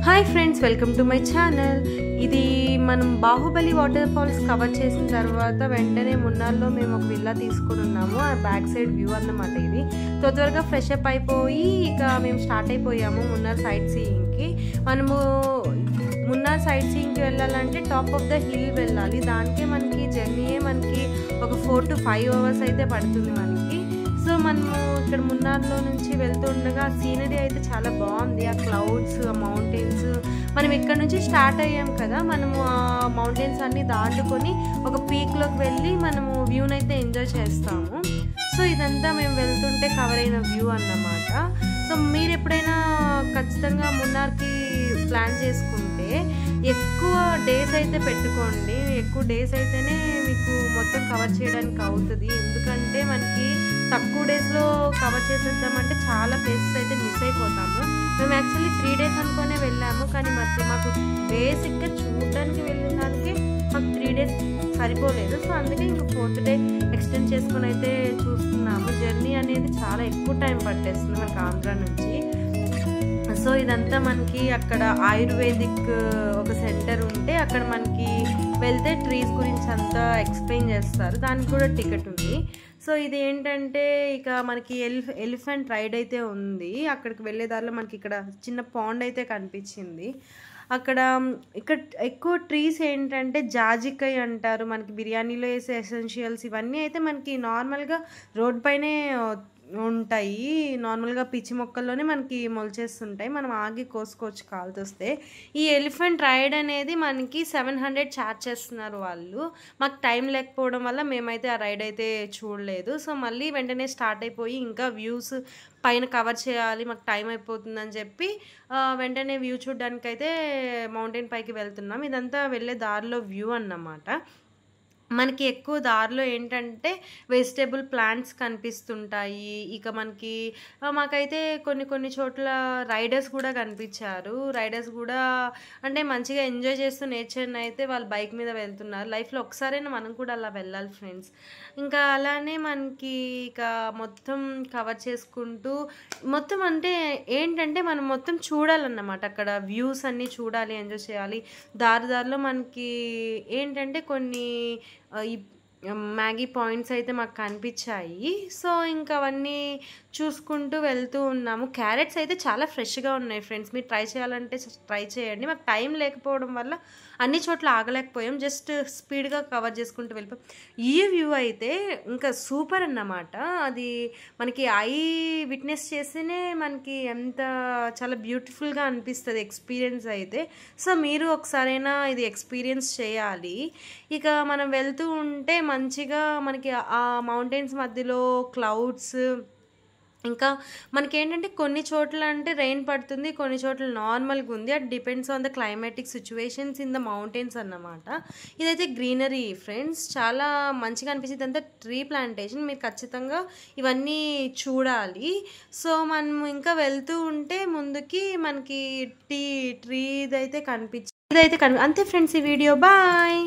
Hi friends, welcome to my channel. ఇది మనం Baahubali water falls cover చేసిన తర్వాత వెంటనే మున్నార్లో మేము ఒక విల్లా తీసుకుని ఉన్నాము. ఆ బ్యాక్ సైడ్ వ్యూ అన్నమాట. ఇది త్వరగా ఫ్రెష్ అప్ అయిపోయి ఇక మేము స్టార్ట్ అయిపోయాము మున్నార్ సైట్ సీయింగ్కి. మనము మున్నార్ సైట్ సీయింగ్కి వెళ్ళాలంటే టాప్ ఆఫ్ ద హిల్ వెళ్ళాలి. దానికే మనకి జర్నీయే మనకి ఒక 4 to 5 hours అయితే పడుతుంది మనకి. సో మనము ఇక్కడ మున్నార్లో నుంచి వెళ్తుండగా సీనరీ అయితే చాలా బాగుంది. ఆ క్లౌడ్స్, ఆ మౌంటైన్స్, మనం ఇక్కడ నుంచి స్టార్ట్ అయ్యాం కదా, మనము ఆ మౌంటైన్స్ అన్నీ దాటుకొని ఒక పీక్లోకి వెళ్ళి మనము వ్యూని అయితే ఎంజాయ్ చేస్తాము. సో ఇదంతా మేము వెళ్తుంటే కవర్ అయిన వ్యూ అన్నమాట. సో మీరు ఎప్పుడైనా ఖచ్చితంగా మున్నార్కి ప్లాన్ చేసుకుంటే ఎక్కువ డేస్ అయితే పెట్టుకోండి. ఎక్కువ డేస్ అయితేనే మీకు మొత్తం కవర్ చేయడానికి అవుతుంది. ఎందుకంటే మనకి తక్కువ డేస్లో కవర్ చేసేద్దామంటే చాలా ప్లేసెస్ అయితే మిస్ అయిపోతాము. మేము యాక్చువల్లీ 3 days అనుకునే వెళ్ళాము, కానీ మాకు బేసిక్గా చూడడానికి వెళ్ళిన దానికి మాకు 3 days సరిపోలేదు. సో అందుకే ఇంకా 4th day ఎక్స్టెండ్ చేసుకొని అయితే చూస్తున్నాము. జర్నీ అనేది చాలా ఎక్కువ టైం పట్టేస్తుంది మనకి ఆంధ్ర నుంచి. సో ఇదంతా మనకి అక్కడ ఆయుర్వేదిక్ ఒక సెంటర్ ఉంటే అక్కడ మనకి వెళ్తే ట్రీస్ గురించి అంతా ఎక్స్ప్లెయిన్ చేస్తారు. దానికి కూడా టికెట్ ఉంది. సో ఇది ఏంటంటే ఇక మనకి ఎలిఫెంట్ రైడ్ అయితే ఉంది. అక్కడికి వెళ్ళే దారిలో మనకి ఇక్కడ చిన్న పాండ్ అయితే కనిపించింది. ఇక్కడ ఎక్కువ ట్రీస్ ఏంటంటే జాజికాయ అంటారు, మనకి బిర్యానీలో వేసే ఎసెన్షియల్స్, ఇవన్నీ అయితే మనకి నార్మల్గా రోడ్ పైనే ఉంటాయి. నార్మల్గా పిచ్చి మొక్కల్లోనే మనకి మొలిచేస్తుంటాయి. మనం ఆగి కోసుకోవచ్చు కాల్తో వస్తే. ఈ ఎలిఫెంట్ రైడ్ అనేది మనకి 700 ఛార్జ్ చేస్తున్నారు వాళ్ళు. మాకు టైం లేకపోవడం వల్ల మేమైతే ఆ రైడ్ అయితే చూడలేదు. సో మళ్ళీ వెంటనే స్టార్ట్ అయిపోయి ఇంకా వ్యూస్ పైన కవర్ చేయాలి, మాకు టైం అయిపోతుందని చెప్పి వెంటనే వ్యూ చూడడానికి అయితే మౌంటైన్ పైకి వెళ్తున్నాం. ఇదంతా వెళ్ళే దారిలో వ్యూ అన్నమాట. మనకి ఎక్కువ దారిలో ఏంటంటే వెజిటేబుల్ ప్లాంట్స్ కనిపిస్తుంటాయి. ఇక మాకైతే కొన్ని చోట్ల రైడర్స్ కూడా కనిపించారు. రైడర్స్ కూడా అంటే మంచిగా ఎంజాయ్ చేస్తూ నేచర్ని అయితే వాళ్ళు బైక్ మీద వెళ్తున్నారు. లైఫ్లో ఒకసారైనా మనం కూడా అలా వెళ్ళాలి ఫ్రెండ్స్. ఇంకా అలానే మనకి ఇక మొత్తం కవర్ చేసుకుంటూ మొత్తం అంటే ఏంటంటే మనం మొత్తం చూడాలన్నమాట. అక్కడ వ్యూస్ అన్నీ చూడాలి, ఎంజాయ్ చేయాలి. దారిలో మనకి ఏంటంటే కొన్ని ఈ మ్యాగీ పాయింట్స్ అయితే మాకు కనిపించాయి. సో ఇంకా అవన్నీ చూసుకుంటూ వెళ్తూ ఉన్నాము. క్యారెట్స్ అయితే చాలా ఫ్రెష్గా ఉన్నాయి ఫ్రెండ్స్. మీరు ట్రై చేయాలంటే ట్రై చేయండి. మాకు టైం లేకపోవడం వల్ల అన్ని చోట్ల ఆగలేకపోయాం. జస్ట్ స్పీడ్గా కవర్ చేసుకుంటూ వెళ్ళిపోయాం. ఈ వ్యూ అయితే ఇంకా సూపర్ అన్నమాట. అది మనకి ఐ విట్నెస్ చేస్తేనే మనకి ఎంత చాలా బ్యూటిఫుల్గా అనిపిస్తుంది ఎక్స్పీరియన్స్ అయితే. సో మీరు ఒకసారైనా ఇది ఎక్స్పీరియన్స్ చేయాలి. ఇక మనం వెళ్తూ ఉంటే మంచిగా మనకి ఆ మౌంటైన్స్ మధ్యలో క్లౌడ్స్, ఇంకా మనకేంటంటే కొన్ని చోట్ల అంటే రెయిన్ పడుతుంది, కొన్ని చోట్ల నార్మల్గా ఉంది. అది depends on the climatic situations in the mountains అన్నమాట. ఇదైతే గ్రీనరీ ఫ్రెండ్స్, చాలా మంచిగా అనిపించింది. అంతా ట్రీ ప్లాంటేషన్. మీరు ఖచ్చితంగా ఇవన్నీ చూడాలి. సో మనం ఇంకా వెళ్తూ ఉంటే ముందుకి మనకి ట్రీదైతే అంతే ఫ్రెండ్స్ ఈ వీడియో. బాయ్.